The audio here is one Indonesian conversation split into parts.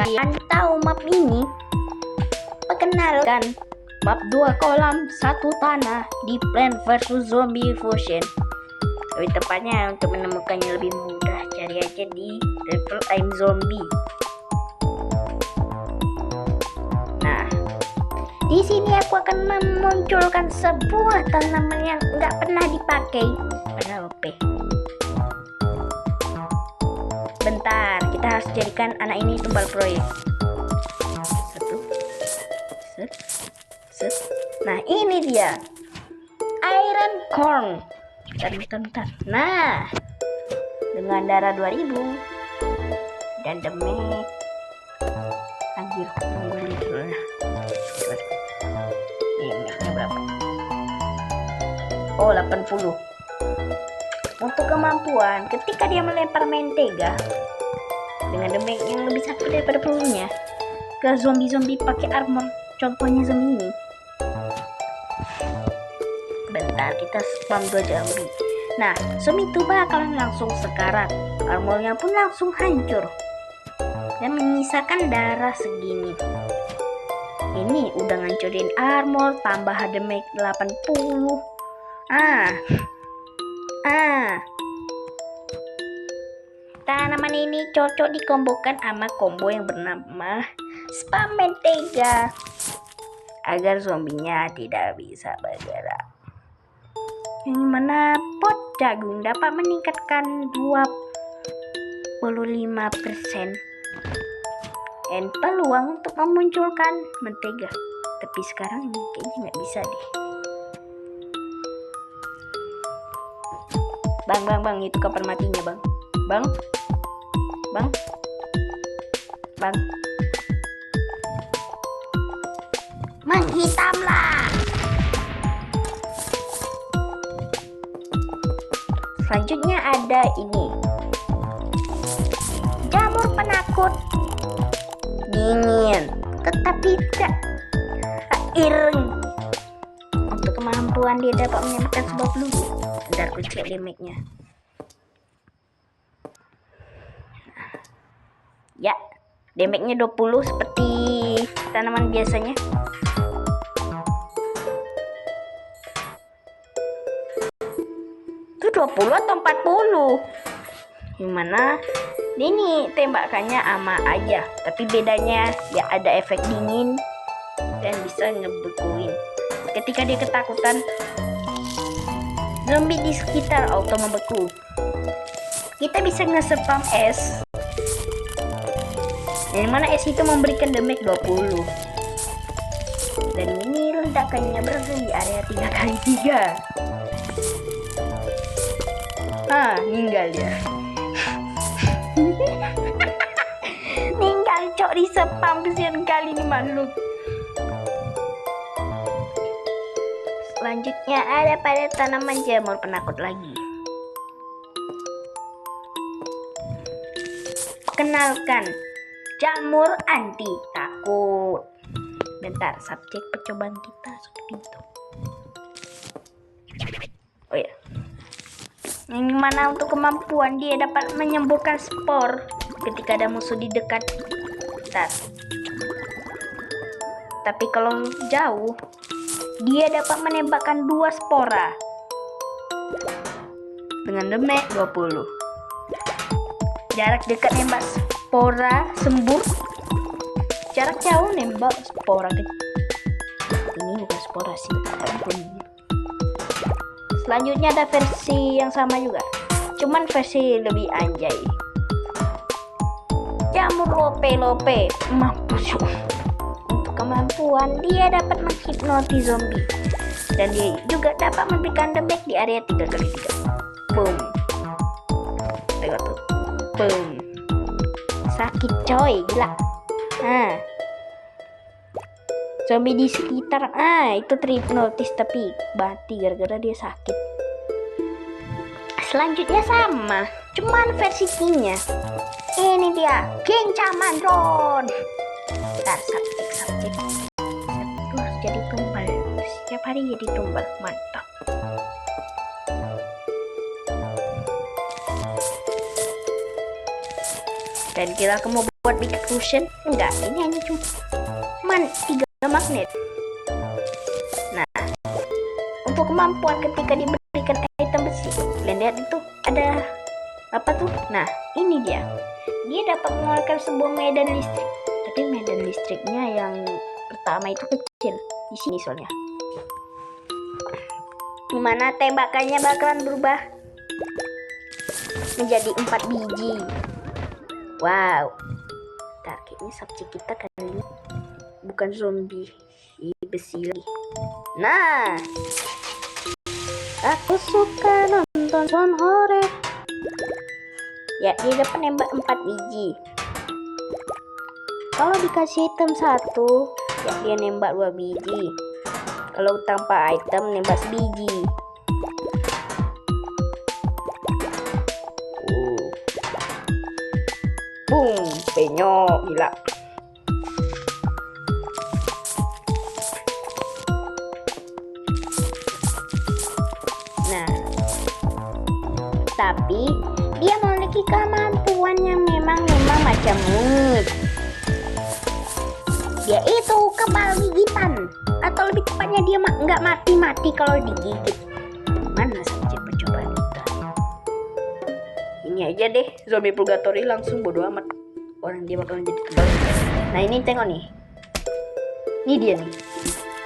kalian tahu map ini? Perkenalkan, map 2 kolam 1 tanah di Plants vs Zombie Fusion. Lebih tepatnya untuk menemukannya lebih mudah, cari aja di level I'm Zombie. Nah, di sini aku akan memunculkan sebuah tanaman yang nggak pernah dipakai pada OP. Bentar, kita harus jadikan anak ini tumbal proyek. Satu, set. Nah, ini dia Iron Corn. Bentar. Nah, dengan darah 2000 dan damage. Anjir, tunggu dulu. Ini berapa? Oh, 80. Untuk kemampuan, ketika dia melempar mentega dengan damage yang lebih sakit daripada pelurunya ke zombie-zombie pakai armor, contohnya zombie ini. Bentar, kita spam 2 zombie. Nah, zombie itu bakalan langsung sekarat, armornya pun langsung hancur dan menyisakan darah segini. Ini udah ngancurin armor, tambah damage 80. Tanaman ini cocok dikombokan sama combo yang bernama spam mentega agar zombinya tidak bisa bergerak. Yang mana pot jagung dapat meningkatkan 25% dan peluang untuk memunculkan mentega. Tapi sekarang ini kayaknya nggak bisa deh. Bang, itu kapan matinya bang? Bang. Menghitamlah. Selanjutnya ada ini, jamur penakut dingin tetapi tidak ireng. Untuk kemampuan dia dapat menyelamatkan sebuah peluru. Bentar, aku cek damage-nya. Ya, damage-nya 20 seperti tanaman biasanya. Itu 20 atau 40? Gimana? Ini tembakannya sama aja, tapi bedanya ya ada efek dingin dan bisa ngebekuin. Ketika dia ketakutan, zombie di sekitar auto membeku. Kita bisa nge-spam es, yang mana es itu memberikan damage 20. Dan ini ledakannya berada di area 3x3. Ninggal dia. Ninggal cok di spam, kesian kali ini makhluk. Selanjutnya ada pada tanaman jamur penakut lagi. Kenalkan, jamur anti takut. Bentar, subjek percobaan kita seperti itu. Oh ya, yang mana untuk kemampuan dia dapat menyembuhkan spor ketika ada musuh di dekat. Bentar. Tapi kalau jauh, dia dapat menembakkan 2 spora dengan damage 20. Jarak dekat nembak spora sembur, jarak jauh nembak spora kecil. Ini bukan spora sih, selanjutnya ada versi yang sama juga, cuman versi lebih anjay. Jamur lope mampus. Untuk kemampuan dia dapat menghipnotis zombie dan dia juga dapat memberikan damage di area 3x3. Boom. Tengok tuh. Boom. Sakit coy, gila. Zombie di sekitar itu terhipnotis tapi mati gara-gara dia sakit. Selanjutnya sama, cuman versi king-nya. Ini dia King Camandron. Bentar, subjek. Itu harus jadi tumbal. Setiap hari jadi tumbal, mantap. Dan kita ke buat bikin cushion? Enggak, ini hanya cuma 3 magnet. Nah, untuk kemampuan ketika diberikan item besi, kalian lihat itu ada apa tuh? Nah, ini dia dapat mengeluarkan sebuah medan listrik, tapi medan listriknya yang pertama itu kecil di sini soalnya, dimana tembakannya bakalan berubah menjadi 4 biji. Wow, kayaknya subjek kita kali ini bukan zombie besi lagi. Nah, aku suka nonton Son Hore. Ya, dia dapat nembak 4 biji. Kalau dikasih item 1, ya dia nembak 2 biji. Kalau tanpa item nembak sebiji. Boom, penyok gila. Nah, tapi dia memiliki kemampuan yang memang macam mungil. Dia itu kebal gigitan, atau lebih tepatnya dia nggak mati kalau digigit. Mana saja percobaan kita? Ini aja deh, zombie purgatory langsung bodo amat. Orang dia bakalan jadi kebal. Nah ini tengok nih. Ini dia nih.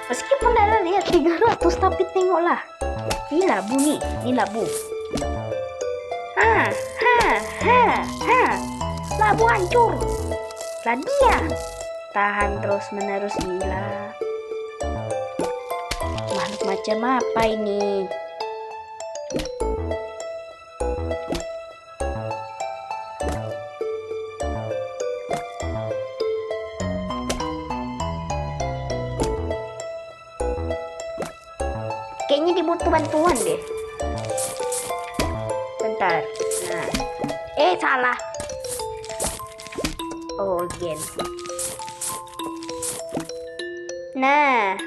Meskipun darah lihat 300, tapi tengoklah. Ini labu nih, ini labu. Labu hancur. Lah dia tahan terus menerus, gila. Makhluk macam apa ini? Kayaknya dibutuh bantuan deh. Bentar. Nah, salah. Oh, again. Nah,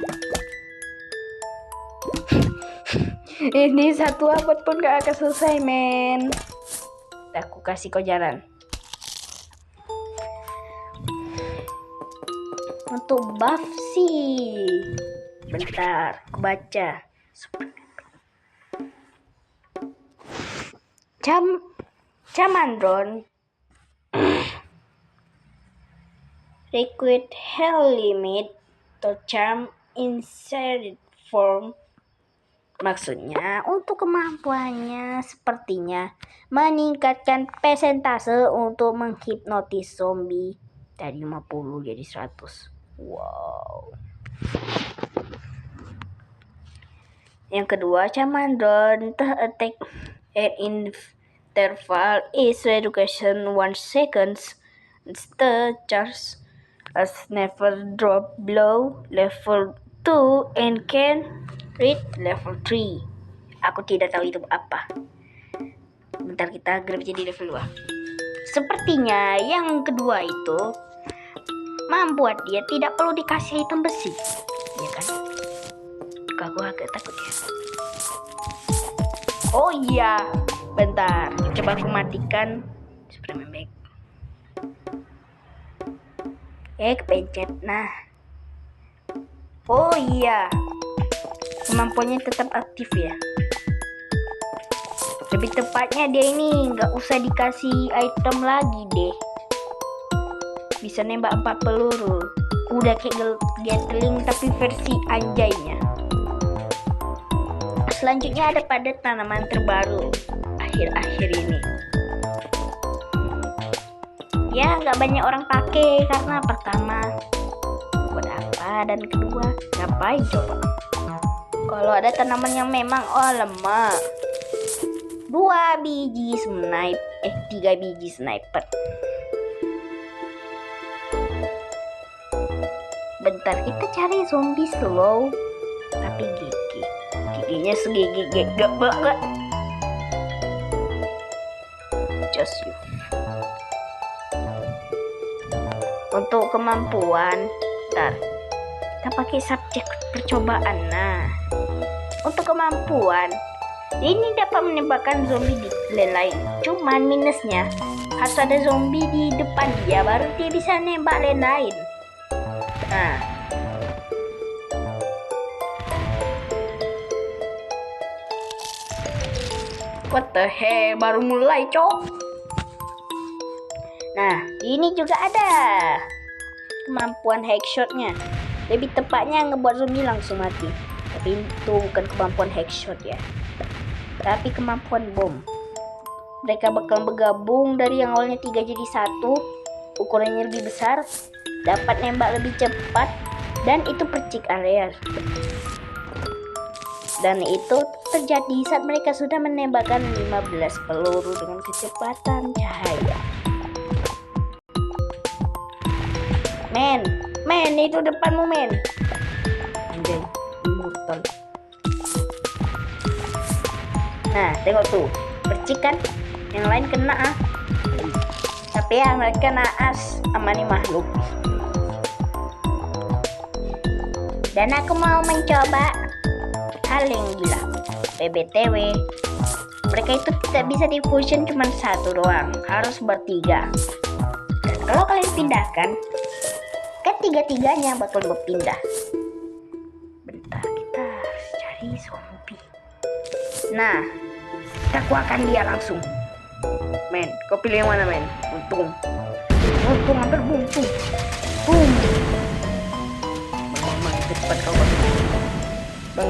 ini satu abad pun gak akan selesai, men. Aku kasih kau jalan. Untuk buff sih, bentar, aku baca. Chamandron required hell limit to charm inserted form. Maksudnya untuk kemampuannya sepertinya meningkatkan persentase untuk menghipnotis zombie dari 50 jadi 100. Wow. Yang kedua, Chamandron attack at interval is reduction 1 seconds. The charge as never drop below level 2 and can reach level 3. Aku tidak tahu itu apa. Bentar, kita grab jadi level 2. Sepertinya yang kedua itu membuat dia tidak perlu dikasih item besi, ya kan? Aku agak takut ya. Oh iya, bentar, coba aku matikan Superman back. Kepencet. Nah, oh iya, kemampuannya tetap aktif ya. Lebih tepatnya dia ini nggak usah dikasih item lagi deh. Bisa nembak 4 peluru. Udah kayak Gatling tapi versi anjaynya. Selanjutnya ada pada tanaman terbaru akhir-akhir ini. Ya nggak banyak orang pakai karena pertama buat apa dan kedua ngapain coba. Kalau ada tanaman yang memang lemah, 2 biji sniper, 3 biji sniper. Bentar, kita cari zombie slow tapi giginya segigi banget. Just you. Untuk kemampuan, ntar kita pakai subjek percobaan. Nah, untuk kemampuan ini dapat menembakkan zombie di lane lain. Cuman minusnya harus ada zombie di depan dia baru dia bisa nembak lain-lain. Nah, what the heck, baru mulai cok. Nah, ini juga ada kemampuan headshotnya. Lebih tepatnya ngebuat zombie langsung mati. Tapi itu bukan kemampuan headshot ya, tapi kemampuan bom. Mereka bakal bergabung dari yang awalnya 3 jadi 1, ukurannya lebih besar, dapat nembak lebih cepat, dan itu percik area. Dan itu terjadi saat mereka sudah menembakkan 15 peluru dengan kecepatan cahaya. Men, itu depanmu men. Anjay, immortal. Nah, tengok tuh, percikan. Yang lain kena tapi yang mereka naas sama nih makhluk. Dan aku mau mencoba hal yang gila. PBTW, mereka itu tidak bisa diffusion cuma 1 doang, harus bertiga. Dan kalau kalian pindahkan, ketiga-tiganya bakal berpindah. Bentar, kita harus cari zombie. Nah, kita kuakan dia langsung. Men, kau pilih yang mana men? Untung hampir buntung. Boom. Bang, cepat kau bang.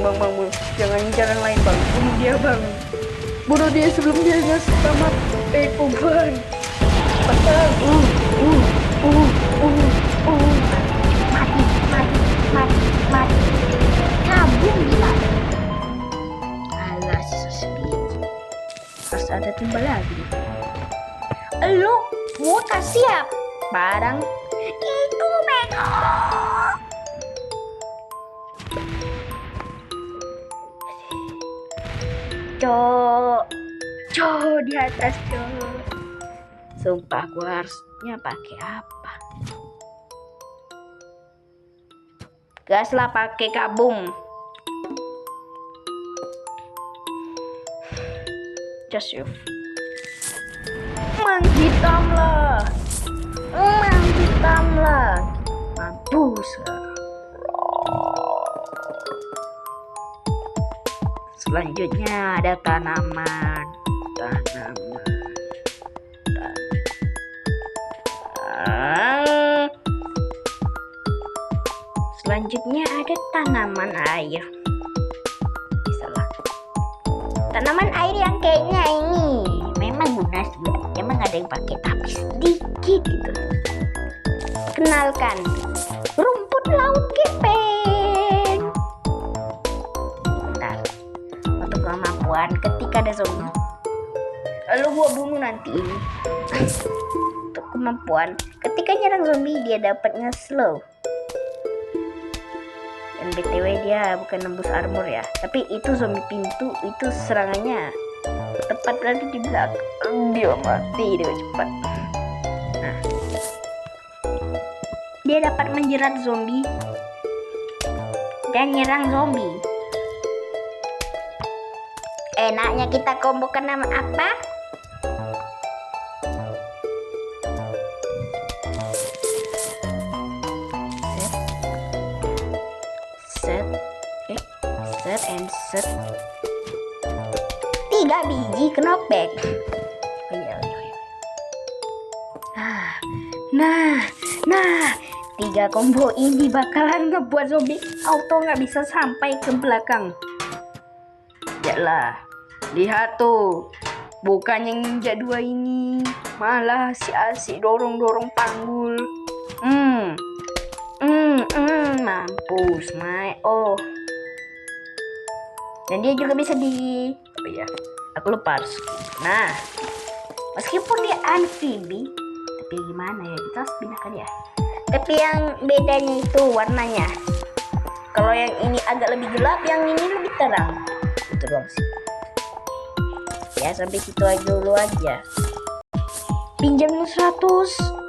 Bang, jangan jalan lain bang. Bunuh dia bang. Bunuh dia sebelum dia ngasih tamat. Peko bang. Cepat bang. Mati. Kabur gila. Alah, sisa sedikit. Harus ada timbal lagi. Lu, gua kasih ya barang itu beko. Cok di atas cok. Sumpah gua harusnya pakai apa? Gas lah, pakai kabung. Just you. Menghitamlah. Mampus. Selanjutnya ada tanaman. Selanjutnya ada tanaman air. Bisalah. Tanaman air yang kayaknya ini memang guna sih. Emang ada yang pakai tapi sedikit gitu. Kenalkan, rumput laut gepeng. Bentar. Untuk kemampuan ketika ada zombie, lalu gua bunuh nanti ini. Untuk kemampuan ketika nyerang zombie dia dapat nge-slow. Dan BTW dia bukan nembus armor ya, tapi itu zombie pintu itu serangannya tepat berada di belakang, dia mati dengan cepat. Nah, dia dapat menjerat zombie dan nyerang zombie. Enaknya kita kombokan nama apa? Set 3 biji knockback. Nah, 3 combo ini bakalan ngebuat zombie auto nggak bisa sampai ke belakang. Yalah, lihat tuh, bukan yang ninja 2 ini malah si asik dorong panggul. Mampus, dan dia juga bisa aku lupa harus. Nah, meskipun dia amfibi, tapi gimana ya, kita harus pindahkan ya. Tapi yang bedanya itu warnanya. Kalau yang ini agak lebih gelap, yang ini lebih terang. Itu doang sih. Ya sampai situ aja dulu aja. Pinjam 100.